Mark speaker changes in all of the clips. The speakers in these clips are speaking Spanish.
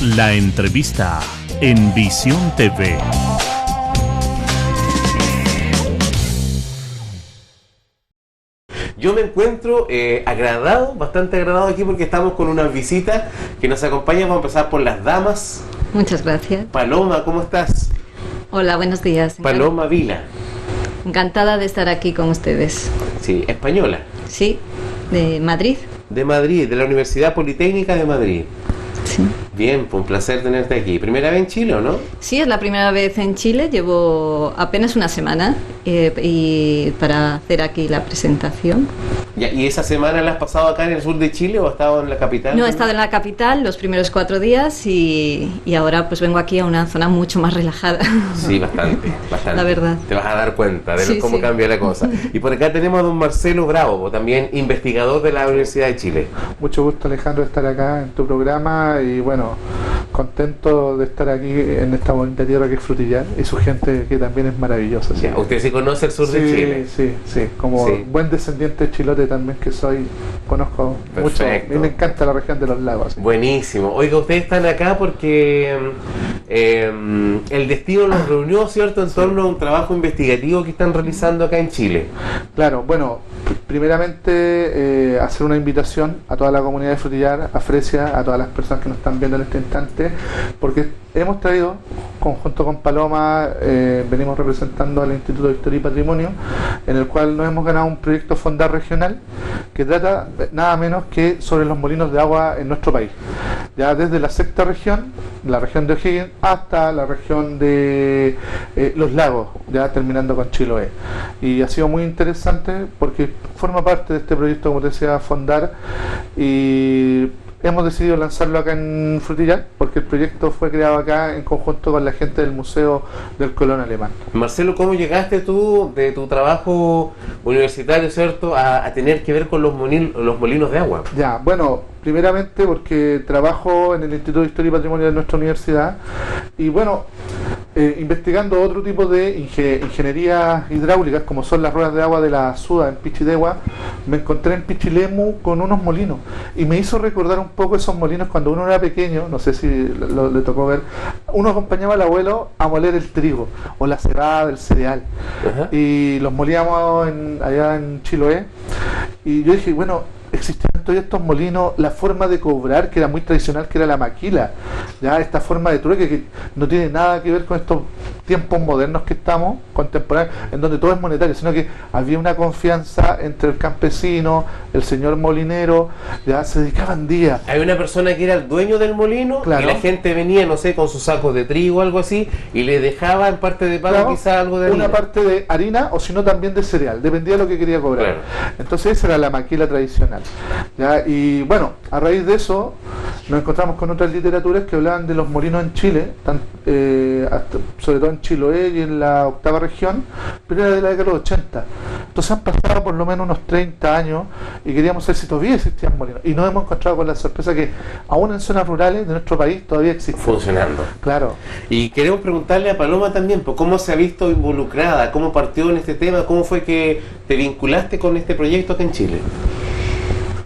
Speaker 1: La entrevista en Visión TV.
Speaker 2: Yo me encuentro bastante agradado aquí porque estamos con una visita que nos acompaña. Vamos a empezar por las damas.
Speaker 3: Muchas gracias.
Speaker 2: Paloma, ¿cómo estás?
Speaker 3: Hola, buenos días.
Speaker 2: Paloma Vila.
Speaker 3: Encantada de estar aquí con ustedes.
Speaker 2: Sí, española.
Speaker 3: Sí, de Madrid.
Speaker 2: De Madrid, de la Universidad Politécnica de Madrid.
Speaker 3: Sí.
Speaker 2: Bien, pues un placer tenerte aquí. ¿Primera vez en Chile o no?
Speaker 3: Sí, es la primera vez en Chile, llevo apenas una semana y para hacer aquí la presentación.
Speaker 2: ¿Y esa semana la has pasado acá en el sur de Chile o has estado en la capital?
Speaker 3: No, he estado en la capital los primeros 4 días y ahora pues vengo aquí a una zona mucho más relajada.
Speaker 2: Sí, bastante.
Speaker 3: La verdad.
Speaker 2: Te vas a dar cuenta de cómo cambia la cosa. Y por acá tenemos a don Marcelo Bravo, también investigador de la Universidad de Chile.
Speaker 4: Mucho gusto, Alejandro, de estar acá en tu programa y bueno, contento de estar aquí en esta bonita tierra que es Frutillar y su gente que también es maravillosa. ¿Sí?
Speaker 2: ¿Usted sí conoce el sur de Chile?
Speaker 4: Sí, como buen descendiente de chilote también que soy, conozco mucho. A mí me encanta la región de los lagos. ¿Sí?
Speaker 2: Buenísimo. Oiga, ustedes están acá porque el destino los reunió, ¿cierto?, en torno a un trabajo investigativo que están realizando acá en Chile.
Speaker 4: Claro, bueno, primeramente hacer una invitación a toda la comunidad de Frutillar, a Fresia, a todas las personas que nos están viendo en este instante, porque hemos traído, junto con Paloma, venimos representando al Instituto de Historia y Patrimonio, en el cual nos hemos ganado un proyecto Fondar regional que trata nada menos que sobre los molinos de agua en nuestro país, ya desde la sexta región, la región de O'Higgins, hasta la región de los lagos, ya terminando con Chiloé. Y ha sido muy interesante porque forma parte de este proyecto, como te decía, Fondar, y hemos decidido lanzarlo acá en Frutillar porque el proyecto fue creado acá en conjunto con la gente del Museo del Colón Alemán.
Speaker 2: Marcelo, ¿cómo llegaste tú de tu trabajo universitario, cierto, a tener que ver con los molinos de agua?
Speaker 4: Ya, bueno, primeramente porque trabajo en el Instituto de Historia y Patrimonio de nuestra universidad y bueno, investigando otro tipo de ingenierías hidráulicas como son las ruedas de agua de la SUDA en Pichidegua, me encontré en Pichilemu con unos molinos y me hizo recordar un poco esos molinos cuando uno era pequeño, no sé si le tocó ver, uno acompañaba al abuelo a moler el trigo o la cebada del cereal. Ajá. Y los molíamos allá en Chiloé y yo dije, bueno, existían todavía estos molinos, la forma de cobrar que era muy tradicional, que era la maquila, ya esta forma de trueque que no tiene nada que ver con estos tiempos modernos que estamos, contemporáneos, en donde todo es monetario, sino que había una confianza entre el campesino, el señor molinero, ya se dedicaban días.
Speaker 2: Hay una persona que era el dueño del molino, claro, y la gente venía, no sé, con sus sacos de trigo o algo así, y le dejaba en parte de pago, claro, quizás algo de harina.
Speaker 4: Una parte de harina o si no también de cereal, dependía de lo que quería cobrar. Claro. Entonces esa era la maquila tradicional. ¿Ya? Y bueno, a raíz de eso nos encontramos con otras literaturas que hablaban de los molinos en Chile, sobre todo en Chiloé y en la octava región, pero era de la década de los 80. Entonces han pasado por lo menos unos 30 años y queríamos saber si todavía existían molinos. Y nos hemos encontrado con la sorpresa que aún en zonas rurales de nuestro país todavía existen.
Speaker 2: Funcionando.
Speaker 4: Claro.
Speaker 2: Y queremos preguntarle a Paloma también, ¿cómo se ha visto involucrada? ¿Cómo partió en este tema? ¿Cómo fue que te vinculaste con este proyecto acá en Chile?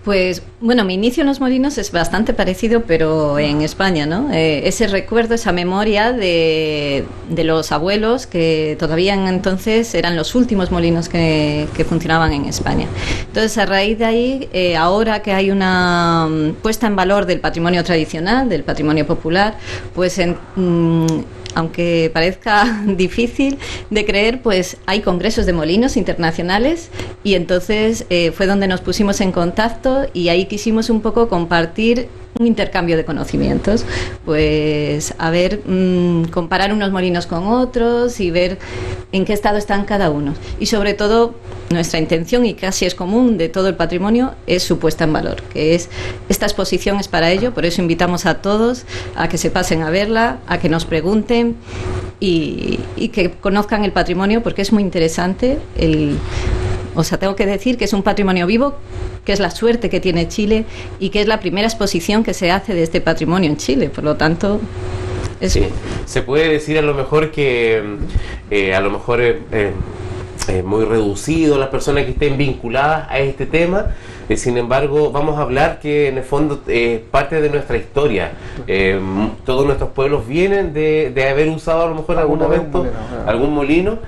Speaker 3: Pues bueno, mi inicio en los molinos es bastante parecido, pero en España, ¿no? Ese recuerdo, esa memoria de los abuelos que todavía entonces eran los últimos molinos que funcionaban en España. Entonces, a raíz de ahí, ahora que hay una puesta en valor del patrimonio tradicional, del patrimonio popular, pues aunque parezca difícil de creer, pues hay congresos de molinos internacionales y entonces fue donde nos pusimos en contacto y ahí quisimos un poco compartir un intercambio de conocimientos, pues a ver, comparar unos molinos con otros y ver en qué estado están cada uno. Y sobre todo, nuestra intención, y casi es común de todo el patrimonio, es su puesta en valor, que es esta exposición es para ello, por eso invitamos a todos a que se pasen a verla, a que nos pregunten y que conozcan el patrimonio, porque es muy interesante. Tengo que decir que es un patrimonio vivo, que es la suerte que tiene Chile y que es la primera exposición que se hace de este patrimonio en Chile, por lo tanto...
Speaker 2: Sí. Se puede decir a lo mejor que muy reducido las personas que estén vinculadas a este tema. Sin embargo, vamos a hablar que en el fondo parte de nuestra historia. Todos nuestros pueblos vienen de haber usado a lo mejor en algún momento algún molino.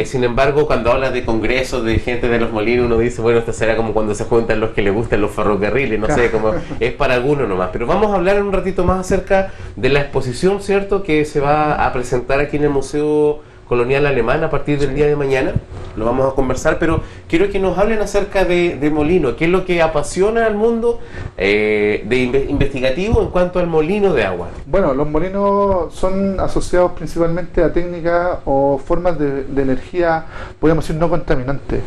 Speaker 2: Sin embargo, cuando hablas de congresos, de gente de los molinos, uno dice, bueno, esto será como cuando se juntan los que les gustan los ferrocarriles, no sé, como es para algunos nomás. Pero vamos a hablar en un ratito más acerca de la exposición, ¿cierto?, que se va a presentar aquí en el Museo Colonial Alemán a partir del día de mañana. Lo vamos a conversar, pero quiero que nos hablen acerca de molino, qué es lo que apasiona al mundo investigativo en cuanto al molino de agua.
Speaker 4: Bueno, los molinos son asociados principalmente a técnicas o formas de energía, podríamos decir, no contaminantes.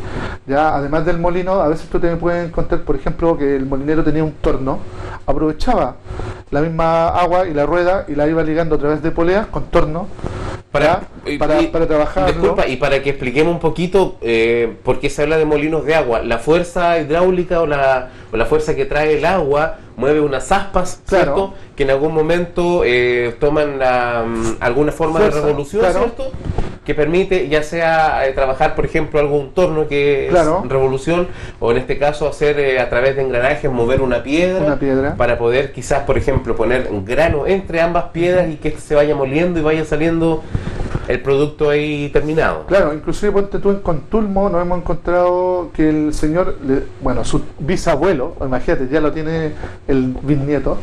Speaker 4: Ya, además del molino, a veces tú te puedes encontrar, por ejemplo, que el molinero tenía un torno, aprovechaba la misma agua y la rueda y la iba ligando a través de poleas con torno para trabajar.
Speaker 2: Disculpa, y para que expliquemos un poquito por qué se habla de molinos de agua. La fuerza hidráulica o la fuerza que trae el agua mueve unas aspas, ¿cierto?
Speaker 4: Claro.
Speaker 2: Que en algún momento toman alguna forma
Speaker 4: Fuerza,
Speaker 2: de revolución,
Speaker 4: claro.
Speaker 2: ¿cierto? Que permite ya sea trabajar, por ejemplo, algún torno que
Speaker 4: Claro.
Speaker 2: es revolución, o en este caso hacer a través de engranajes mover una piedra para poder quizás, por ejemplo, poner un grano entre ambas piedras y que se vaya moliendo y vaya saliendo el producto ahí terminado.
Speaker 4: Claro, inclusive ponte tú en Contulmo, nos hemos encontrado que el señor, su bisabuelo, imagínate, ya lo tiene el bisnieto,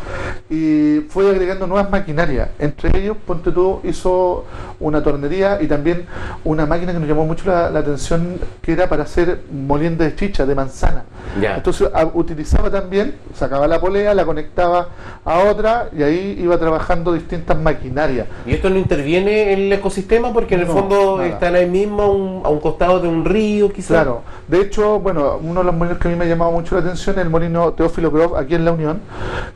Speaker 4: y fue agregando nuevas maquinarias. Entre ellos, ponte tú, hizo una tornería y también una máquina que nos llamó mucho la atención, que era para hacer molienda de chicha, de manzana.
Speaker 2: Ya.
Speaker 4: Entonces utilizaba también, sacaba la polea, la conectaba a otra y ahí iba trabajando distintas maquinarias.
Speaker 2: ¿Y esto no interviene en el ecosistema? Porque en el
Speaker 4: No,
Speaker 2: fondo
Speaker 4: nada.
Speaker 2: están ahí mismo, a un costado de un río, quizás.
Speaker 4: Claro, de hecho, bueno, uno de los molinos que a mí me ha llamado mucho la atención es el molino Teófilo Grob aquí en La Unión,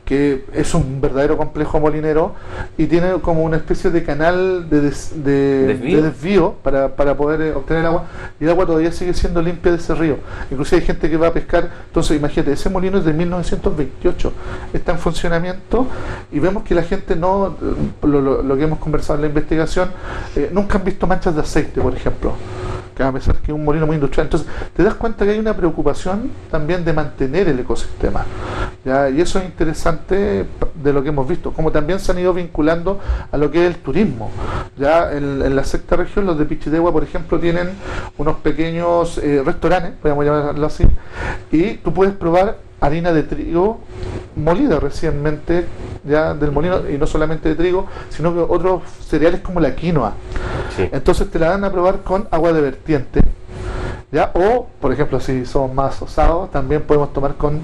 Speaker 4: que es un verdadero complejo molinero y tiene como una especie de canal de desvío para poder obtener el agua, y el agua todavía sigue siendo limpia de ese río. Inclusive hay gente que va a pescar. Entonces imagínate, ese molino es de 1928, está en funcionamiento, y vemos que la gente no, lo que hemos conversado en la investigación, nunca han visto manchas de aceite, por ejemplo, que a pesar que es un molino muy industrial. Entonces te das cuenta que hay una preocupación también de mantener el ecosistema, ¿ya? Y eso es interesante de lo que hemos visto, como también se han ido vinculando a lo que es el turismo. Ya en la sexta región, los de Pichidegua, por ejemplo, tienen unos pequeños restaurantes, podemos llamarlo así, y tú puedes probar harina de trigo molida recientemente ya del molino, y no solamente de trigo, sino que otros cereales como la quinoa.
Speaker 2: Sí.
Speaker 4: Entonces te la dan a probar con agua de vertiente, ¿ya? O, por ejemplo, si somos más osados, también podemos tomar con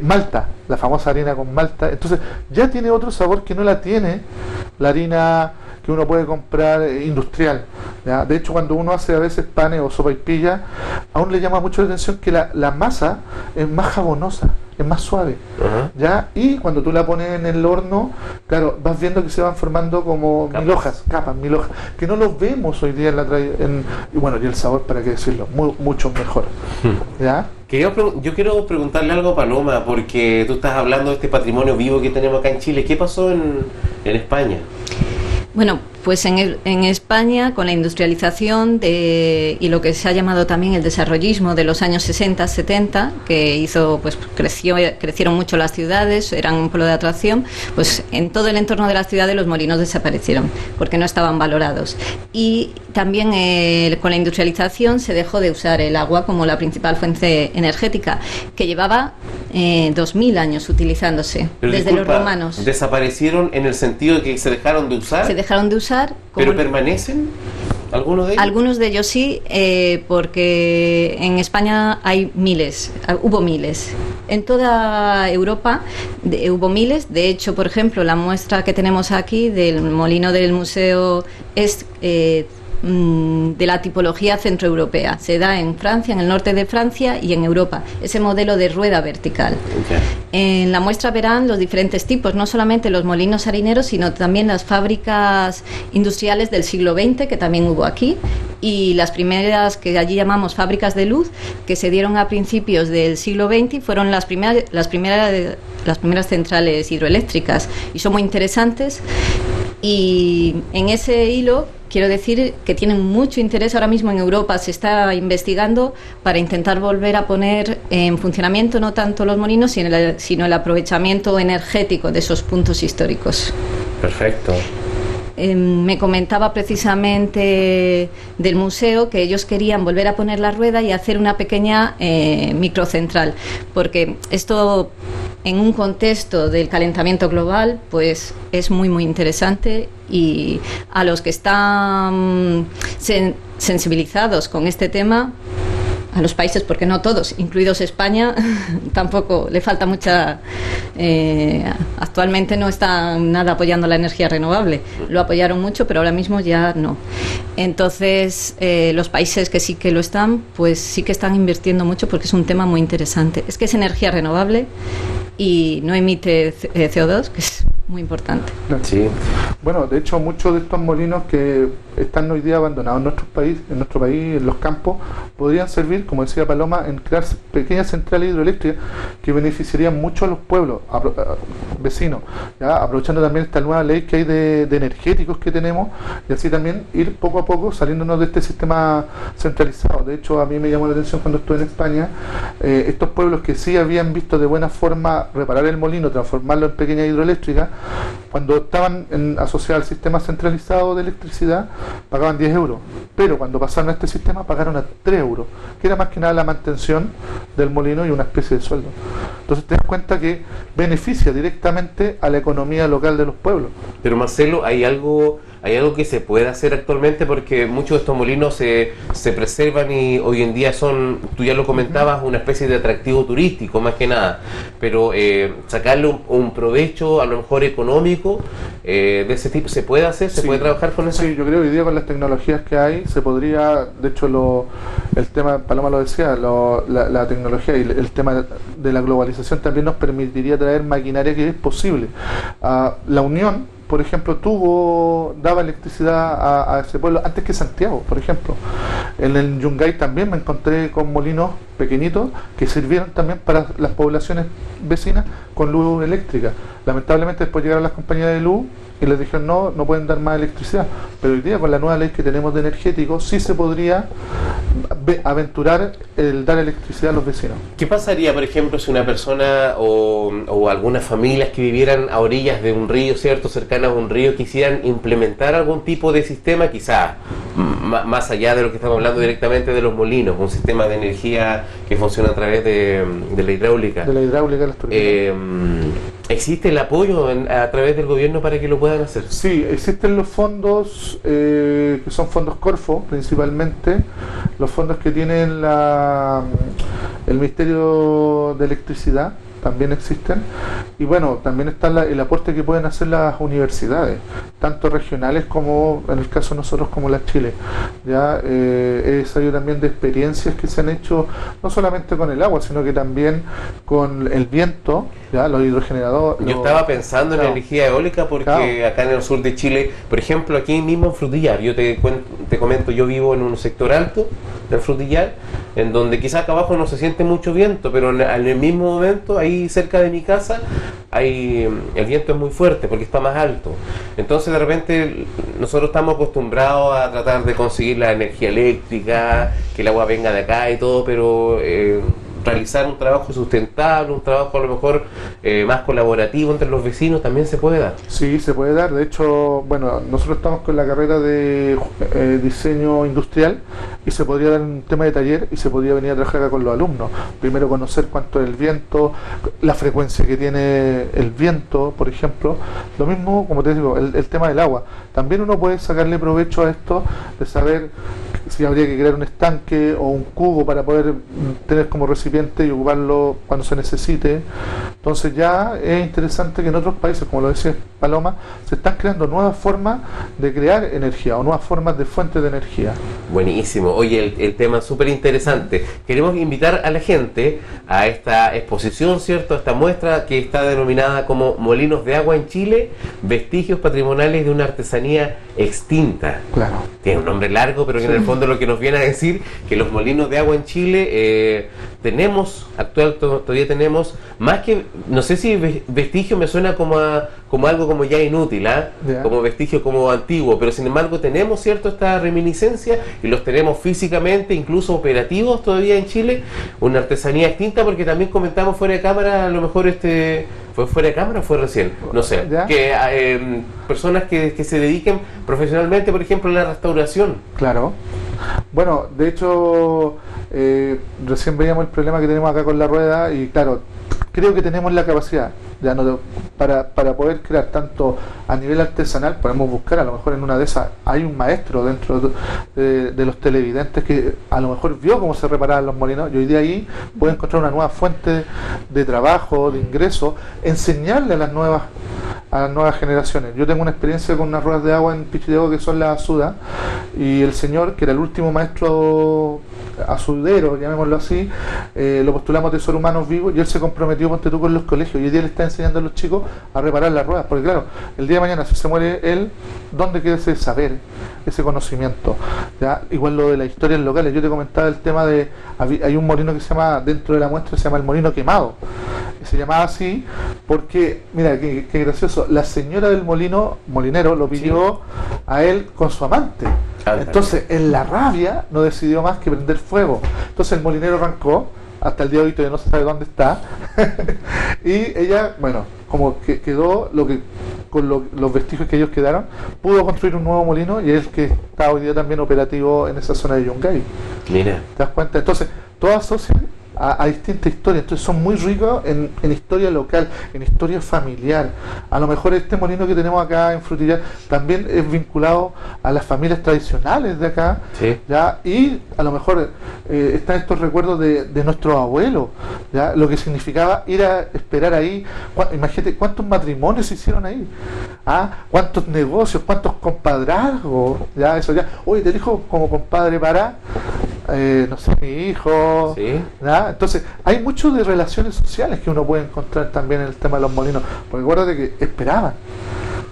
Speaker 4: malta, la famosa harina con malta. Entonces ya tiene otro sabor que no la tiene la harina que uno puede comprar industrial, ¿ya? De hecho, cuando uno hace a veces panes o sopaipillas, aún le llama mucho la atención que la masa es más jabonosa, es más suave, ¿ya? Y cuando tú la pones en el horno, claro, vas viendo que se van formando como capas, mil hojas, que no los vemos hoy día y bueno, y el sabor, para qué decirlo, mucho mejor, ¿ya?
Speaker 2: Yo quiero preguntarle algo a Paloma, porque tú estás hablando de este patrimonio vivo que tenemos acá en Chile. ¿Qué pasó en España?
Speaker 3: Bueno, pues en España, con la industrialización y lo que se ha llamado también el desarrollismo de los años 60, 70, que hizo, pues crecieron mucho las ciudades, eran un polo de atracción, pues en todo el entorno de las ciudades los molinos desaparecieron, porque no estaban valorados. Y también con la industrialización se dejó de usar el agua como la principal fuente energética, que llevaba 2000 años utilizándose. Pero desde los romanos.
Speaker 2: ¿Desaparecieron en el sentido de que se dejaron de usar?
Speaker 3: Se dejaron de usar.
Speaker 2: ¿Pero permanecen algunos de ellos?
Speaker 3: Algunos de ellos sí, porque en España hubo miles. En toda Europa hubo miles. De hecho, por ejemplo, la muestra que tenemos aquí del molino del museo es de la tipología centroeuropea. Se da en Francia, en el norte de Francia y en Europa, ese modelo de rueda vertical. Okay. En la muestra verán los diferentes tipos, no solamente los molinos harineros, sino también las fábricas industriales del siglo XX, que también hubo aquí, y las primeras que allí llamamos fábricas de luz, que se dieron a principios del siglo XX y fueron las primeras centrales hidroeléctricas, y son muy interesantes. Y en ese hilo quiero decir que tienen mucho interés ahora mismo en Europa. Se está investigando para intentar volver a poner en funcionamiento no tanto los molinos, sino el aprovechamiento energético de esos puntos históricos.
Speaker 2: Perfecto.
Speaker 3: Me comentaba precisamente del museo que ellos querían volver a poner la rueda y hacer una pequeña microcentral, porque esto en un contexto del calentamiento global pues es muy muy interesante, y a los que están sensibilizados con este tema, a los países, porque no todos, incluidos España, tampoco le falta mucha. Actualmente no están nada apoyando la energía renovable. Lo apoyaron mucho, pero ahora mismo ya no. Entonces, los países que sí que lo están, pues sí que están invirtiendo mucho, porque es un tema muy interesante. Es que es energía renovable y no emite CO2, que es muy importante.
Speaker 2: Sí.
Speaker 4: Bueno, de hecho, muchos de estos molinos que están hoy día abandonados en nuestro país, en los campos, podrían servir, como decía Paloma, en crear pequeñas centrales hidroeléctricas que beneficiarían mucho a los pueblos vecinos, ¿ya? Aprovechando también esta nueva ley que hay de energéticos que tenemos, y así también ir poco a poco saliéndonos de este sistema centralizado. De hecho, a mí me llamó la atención cuando estuve en España, estos pueblos que sí habían visto de buena forma reparar el molino, transformarlo en pequeñas hidroeléctricas, cuando estaban asociados al sistema centralizado de electricidad, pagaban 10 euros, pero cuando pasaron a este sistema pagaron a 3 euros, que era más que nada la mantención del molino y una especie de sueldo. Entonces te das cuenta que beneficia directamente a la economía local de los pueblos.
Speaker 2: Pero Marcelo, ¿hay algo que se puede hacer actualmente? Porque muchos de estos molinos se preservan y hoy en día son, tú ya lo comentabas, una especie de atractivo turístico más que nada, pero sacarle un provecho a lo mejor económico de ese tipo, ¿se puede hacer? ¿Se puede trabajar con eso?
Speaker 4: Sí, yo creo que hoy día con las tecnologías que hay se podría, de hecho el tema, Paloma lo decía, la tecnología y el tema de la globalización también nos permitiría traer maquinaria que es posible. La Unión, por ejemplo, daba electricidad a ese pueblo antes que Santiago, por ejemplo. En el Yungay también me encontré con molinos pequeñitos que sirvieron también para las poblaciones vecinas con luz eléctrica. Lamentablemente después llegaron las compañías de luz y les dijeron no pueden dar más electricidad. Pero hoy día con la nueva ley que tenemos de energéticos sí se podría aventurar el dar electricidad a los vecinos.
Speaker 2: ¿Qué pasaría, por ejemplo, si una persona o algunas familias que vivieran a orillas de un río, ¿cierto?, cercanas a un río, quisieran implementar algún tipo de sistema, quizás más allá de lo que estamos hablando directamente de los molinos, un sistema de energía que funciona a través de la hidráulica?
Speaker 4: De la hidráulica, las turbinas.
Speaker 2: ¿Existe el apoyo a través del gobierno para que lo puedan hacer?
Speaker 4: Sí, existen los fondos, que son fondos Corfo principalmente, los fondos que tienen el Ministerio de Electricidad, también existen, y bueno, también está el aporte que pueden hacer las universidades, tanto regionales como en el caso de nosotros como la Chile. Ya he sabido también de experiencias que se han hecho no solamente con el agua, sino que también con el viento, ya los hidrogeneradores.
Speaker 2: Yo estaba pensando en la energía eólica porque acá en el sur de Chile, por ejemplo, aquí mismo en Frutillar, yo te comento, yo vivo en un sector alto del Frutillar, en donde quizás acá abajo no se siente mucho viento, pero en el mismo momento, ahí cerca de mi casa, el viento es muy fuerte porque está más alto. Entonces de repente nosotros estamos acostumbrados a tratar de conseguir la energía eléctrica, que el agua venga de acá y todo, pero realizar un trabajo sustentable, un trabajo a lo mejor más colaborativo entre los vecinos, también se puede dar.
Speaker 4: Sí, se puede dar. De hecho, bueno, nosotros estamos con la carrera de diseño industrial y se podría dar un tema de taller y se podría venir a trabajar acá con los alumnos. Primero conocer cuánto es el viento, la frecuencia que tiene el viento, por ejemplo. Lo mismo, como te digo, el tema del agua. También uno puede sacarle provecho a esto de saber si habría que crear un estanque o un cubo para poder tener como recipiente y ocuparlo cuando se necesite. Entonces ya es interesante que en otros países, como lo decía Paloma, se están creando nuevas formas de crear energía o nuevas formas de fuentes de energía.
Speaker 2: Buenísimo. Oye, el tema es súper interesante. Queremos invitar a la gente a esta exposición, ¿cierto?, a esta muestra que está denominada como Molinos de Agua en Chile, vestigios patrimoniales de una artesanía extinta.
Speaker 4: Claro.
Speaker 2: Tiene un nombre largo, pero que en el fondo lo que nos viene a decir que los molinos de agua en Chile todavía tenemos más que no sé si vestigio me suena como algo como ya inútil,
Speaker 4: Ya.
Speaker 2: como vestigio como antiguo, pero sin embargo tenemos cierto esta reminiscencia y los tenemos físicamente, incluso operativos todavía en Chile, una artesanía extinta, porque también comentamos fuera de cámara, a lo mejor ¿fue fuera de cámara o fue recién? No sé.
Speaker 4: ¿Ya?
Speaker 2: Que personas que se dediquen profesionalmente, por ejemplo, a la restauración.
Speaker 4: Claro. Bueno, de hecho, recién veíamos el problema que tenemos acá con la rueda y claro, creo que tenemos la capacidad ya no para poder crear tanto a nivel artesanal. Podemos buscar, a lo mejor en una de esas hay un maestro dentro de los televidentes que a lo mejor vio cómo se reparaban los molinos y hoy día ahí puede encontrar una nueva fuente de trabajo, de ingreso, enseñarle a las nuevas generaciones. Yo tengo una experiencia con unas ruedas de agua en Pichidego que son las Azuda, y el señor, que era el último maestro azudero, llamémoslo así, lo postulamos a Tesoro Humanos Vivos y él se comprometió, ponte tú, con los colegios, y hoy día le está enseñando a los chicos a reparar las ruedas, porque claro, el día de mañana si se muere él, ¿dónde queda ese saber, ese conocimiento? ¿Ya? Igual lo de las historias locales, yo te comentaba el tema de, hay un molino que se llama, dentro de la muestra se llama el molino quemado, y se llamaba así porque, mira, qué gracioso, la señora del molinero lo pidió a él con su amante. Entonces, en la rabia, no decidió más que prender fuego. Entonces el molinero arrancó, hasta el día de hoy todavía no se sabe dónde está, y ella, bueno, como que quedó con los vestigios que ellos quedaron, pudo construir un nuevo molino y es el que está hoy día también operativo en esa zona de Yungay.
Speaker 2: Mira.
Speaker 4: ¿Te das cuenta? Entonces, todas asocian a distintas historias, entonces son muy ricos en historia local, en historia familiar. A lo mejor este molino que tenemos acá en Frutillar también es vinculado a las familias tradicionales de acá,
Speaker 2: Sí.
Speaker 4: ¿ya? Y a lo mejor están estos recuerdos de nuestros abuelos, ¿ya? Lo que significaba ir a esperar ahí. Imagínate cuántos matrimonios se hicieron ahí, cuántos negocios, cuántos compadrazgos, ya eso ya. Oye, te elijo como compadre para no sé, mi hijo,
Speaker 2: Sí.
Speaker 4: ¿ya? Entonces hay mucho de relaciones sociales que uno puede encontrar también en el tema de los molinos, porque acuérdate que esperaban,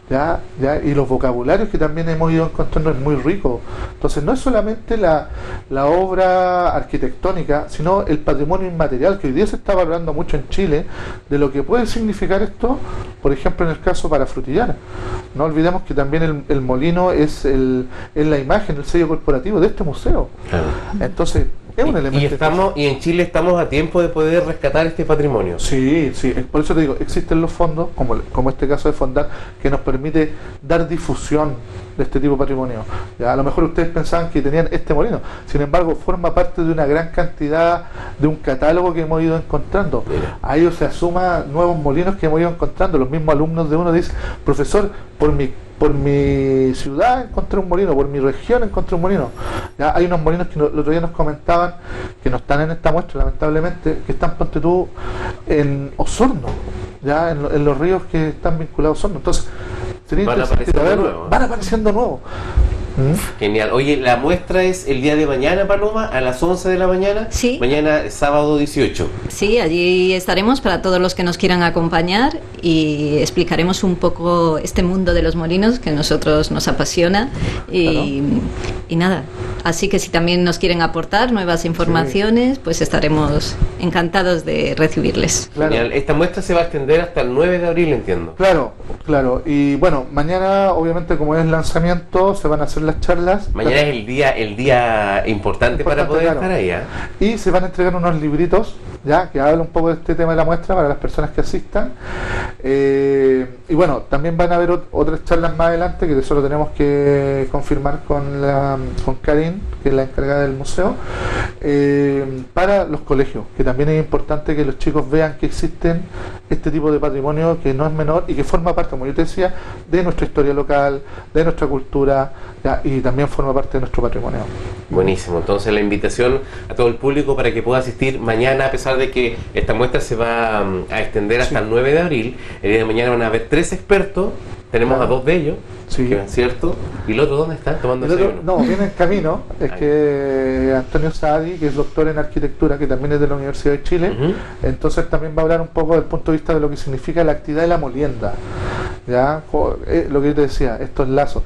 Speaker 4: ¿ya? Y los vocabularios que también hemos ido encontrando es muy rico. Entonces no es solamente la obra arquitectónica, sino el patrimonio inmaterial, que hoy día se está valorando mucho en Chile, de lo que puede significar esto, por ejemplo en el caso para Frutillar. No olvidemos que también el molino es la imagen, el sello corporativo de este museo.
Speaker 2: Claro.
Speaker 4: Entonces es un elemento.
Speaker 2: Y en Chile estamos a tiempo de poder rescatar este patrimonio.
Speaker 4: Sí, por eso te digo, existen los fondos, como este caso de Fondar, que nos permite dar difusión de este tipo de patrimonio. Ya, a lo mejor ustedes pensaban que tenían este molino, sin embargo forma parte de una gran cantidad, de un catálogo que hemos ido encontrando.
Speaker 2: Mira.
Speaker 4: A ellos se asuma nuevos molinos que hemos ido encontrando. Los mismos alumnos de uno dicen, profesor, por mi ciudad encontré un molino, por mi región encontré un molino. Ya hay unos molinos que el otro día nos comentaban, que no están en esta muestra lamentablemente, que están, ponte tú, en Osorno, ya en los ríos que están vinculados a Osorno. Entonces sería interesante verlo. Van apareciendo nuevos.
Speaker 2: Genial. Oye, la muestra es el día de mañana, Paloma, a las 11 de la mañana.
Speaker 3: Sí.
Speaker 2: Mañana, sábado 18.
Speaker 3: Sí, allí estaremos para todos los que nos quieran acompañar y explicaremos un poco este mundo de los molinos que a nosotros nos apasiona y nada. Así que si también nos quieren aportar nuevas informaciones, pues estaremos encantados de recibirles.
Speaker 4: Claro.
Speaker 2: Genial. Esta muestra se va a extender hasta el 9 de abril, entiendo.
Speaker 4: Claro. Y bueno, mañana obviamente como es lanzamiento se van a hacer las charlas.
Speaker 2: Mañana es el día importante para poder
Speaker 4: claro.
Speaker 2: estar ahí.
Speaker 4: Y se van a entregar unos libritos ya que hablan un poco de este tema de la muestra para las personas que asistan. Y bueno, también van a haber otras charlas más adelante que eso lo tenemos que confirmar con Karin, que es la encargada del museo, para los colegios, que también es importante que los chicos vean que existen este tipo de patrimonio que no es menor y que forma parte, como yo te decía, de nuestra historia local, de nuestra cultura, ya, y también forma parte de nuestro patrimonio.
Speaker 2: Buenísimo, entonces la invitación a todo el público para que pueda asistir mañana, a pesar de que esta muestra se va a extender hasta el 9 de abril. El día de mañana van a haber 3 expertos, tenemos a 2 de ellos, que es cierto, y el otro, ¿dónde están? Tomando desayuno.
Speaker 4: No, viene en camino, es que Antonio Saadi, que es doctor en arquitectura, que también es de la Universidad de Chile, entonces también va a hablar un poco desde el punto de vista de lo que significa la actividad de la molienda, ya, lo que yo te decía, estos lazos.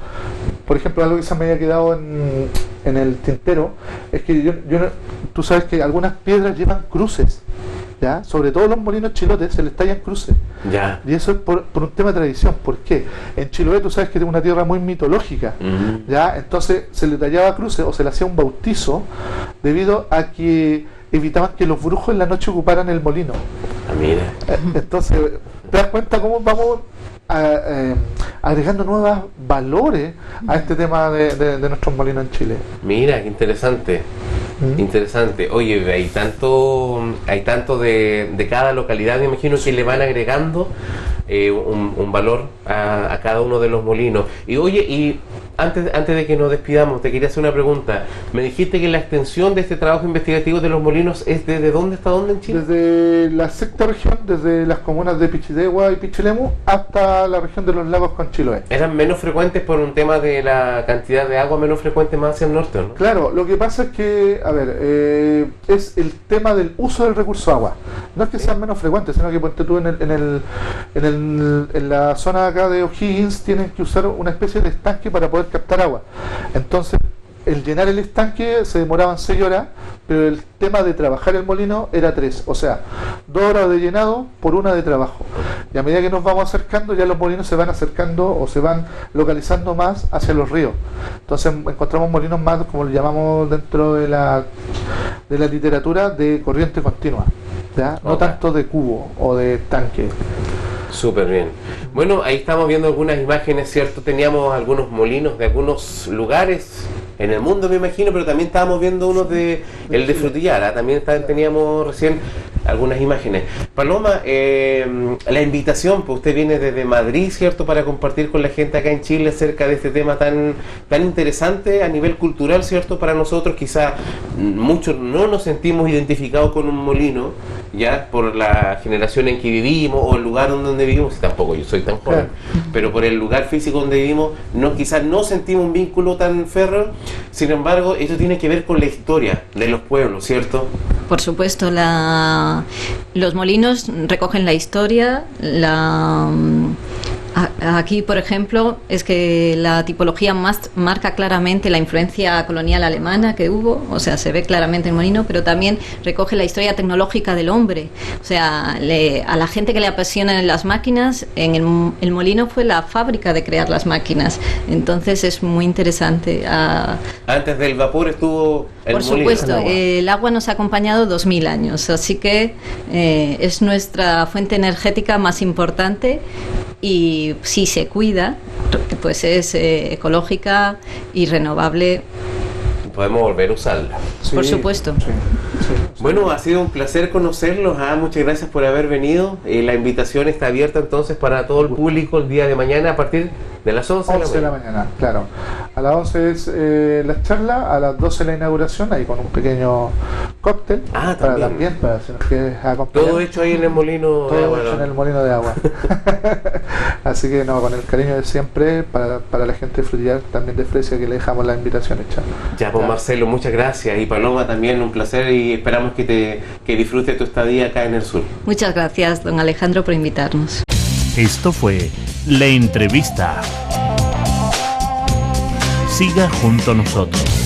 Speaker 4: Por ejemplo, algo que se me había quedado en el tintero es que tú sabes que algunas piedras llevan cruces, ¿ya? Sobre todo los molinos chilotes se les tallan cruces.
Speaker 2: Ya.
Speaker 4: Y eso es por un tema de tradición. ¿Por qué? En Chiloé tú sabes que es una tierra muy mitológica, ¿ya? Entonces se le tallaba cruces o se le hacía un bautizo debido a que evitaban que los brujos en la noche ocuparan el molino.
Speaker 2: Ah, mira.
Speaker 4: Entonces, ¿te das cuenta cómo vamos agregando nuevos valores a este tema de nuestros molinos en Chile?
Speaker 2: Mira, qué interesante. Interesante. Oye, hay tanto de cada localidad, me imagino que le van agregando un valor a cada uno de los molinos. Y oye, y antes de que nos despidamos, te quería hacer una pregunta. Me dijiste que la extensión de este trabajo investigativo de los molinos es desde dónde hasta dónde en Chile.
Speaker 4: Desde la sexta región, desde las comunas de Pichidegua y Pichilemu hasta la región de los lagos con Chiloé.
Speaker 2: ¿Eran menos frecuentes por un tema de la cantidad de agua menos frecuente más hacia el norte, ¿no?
Speaker 4: Claro, lo que pasa es que, a ver, es el tema del uso del recurso agua. No es que sean menos frecuentes, sino que ponte tú en la zona acá de O'Higgins tienen que usar una especie de estanque para poder captar agua. Entonces, el llenar el estanque se demoraban 6 horas, pero el tema de trabajar el molino era 3, o sea, 2 horas de llenado por 1 de trabajo. Y a medida que nos vamos acercando, ya los molinos se van acercando o se van localizando más hacia los ríos. Entonces encontramos molinos más, como lo llamamos dentro de la literatura, de corriente continua, ¿ya? No tanto de cubo o de tanque.
Speaker 2: Súper bien. Bueno, ahí estamos viendo algunas imágenes, ¿cierto? Teníamos algunos molinos de algunos lugares en el mundo, me imagino, pero también estábamos viendo uno el de Frutillar, también teníamos recién algunas imágenes. Paloma, la invitación, pues usted viene desde Madrid, ¿cierto?, para compartir con la gente acá en Chile acerca de este tema tan interesante a nivel cultural, ¿cierto?, para nosotros. Quizá muchos no nos sentimos identificados con un molino, ya por la generación en que vivimos o el lugar donde vivimos, y tampoco yo soy tan joven, pero por el lugar físico donde vivimos, quizás no sentimos un vínculo tan férreo. Sin embargo, eso tiene que ver con la historia de los pueblos, ¿cierto?
Speaker 3: Por supuesto, los molinos recogen la historia, aquí, por ejemplo, es que la tipología más marca claramente la influencia colonial alemana que hubo, o sea, se ve claramente el molino, pero también recoge la historia tecnológica del hombre. O sea, a la gente que le apasionan las máquinas, el molino fue la fábrica de crear las máquinas. Entonces es muy interesante.
Speaker 2: Antes del vapor estuvo el molino.
Speaker 3: Por supuesto, el agua nos ha acompañado 2000 años, así que es nuestra fuente energética más importante. Y si se cuida, pues es ecológica y renovable.
Speaker 2: Podemos volver a usarla.
Speaker 3: Sí, por supuesto.
Speaker 4: Sí.
Speaker 2: Bueno, ha sido un placer conocerlos. Muchas gracias por haber venido. La invitación está abierta entonces para todo el público el día de mañana a partir de las 11
Speaker 4: de la mañana. Claro. A las 11 es la charla, a las 12 la inauguración, ahí con un pequeño cóctel
Speaker 2: también.
Speaker 4: para si nos quieres acompañar.
Speaker 2: Todo hecho ahí en el molino de agua.
Speaker 4: Todo hecho en el molino de agua. Así que con el cariño de siempre para la gente de Frutillar, también de Fresia, que le dejamos la invitación hecha.
Speaker 2: Ya, pues Marcelo, muchas gracias. Y Paloma también, un placer, y esperamos que disfrutes tu estadía acá en el sur.
Speaker 3: Muchas gracias, don Alejandro, por invitarnos.
Speaker 1: Esto fue La Entrevista. Siga junto a nosotros.